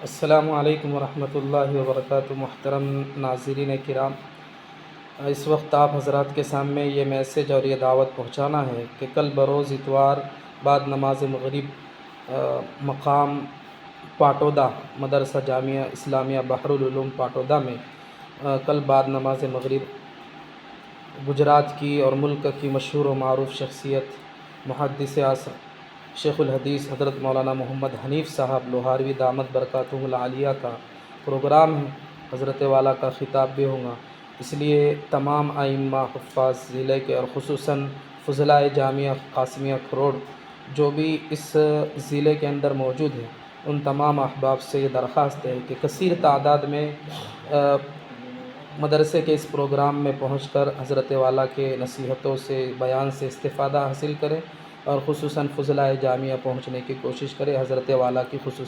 السلام علیکم ورحمۃ اللہ وبرکاتہ۔ محترم ناظرین کرام، اس وقت آپ حضرات کے سامنے یہ میسیج اور یہ دعوت پہنچانا ہے کہ کل بروز اتوار بعد نماز مغرب مقام پاٹودہ مدرسہ جامعہ اسلامیہ بحرالعلوم پاٹودہ میں کل بعد نماز مغرب گجرات کی اور ملک کی مشہور و معروف شخصیت محدث عصر شیخ الحدیث حضرت مولانا محمد حنیف صاحب لوہاروی دامت برکاتہ العالیہ کا پروگرام ہے۔ حضرت والا کا خطاب بھی ہوگا، اس لیے تمام ائمہ حفاظ ضلع کے اور خصوصاً فضلائے جامعہ قاسمیہ کھروڑ جو بھی اس ضلع کے اندر موجود ہیں، ان تمام احباب سے یہ درخواست ہے کہ کثیر تعداد میں مدرسے کے اس پروگرام میں پہنچ کر حضرت والا کے نصیحتوں سے بیان سے استفادہ حاصل کریں اور خصوصاً فضلائے جامعہ پہنچنے کی کوشش کریں۔ حضرت والا کی خصوصی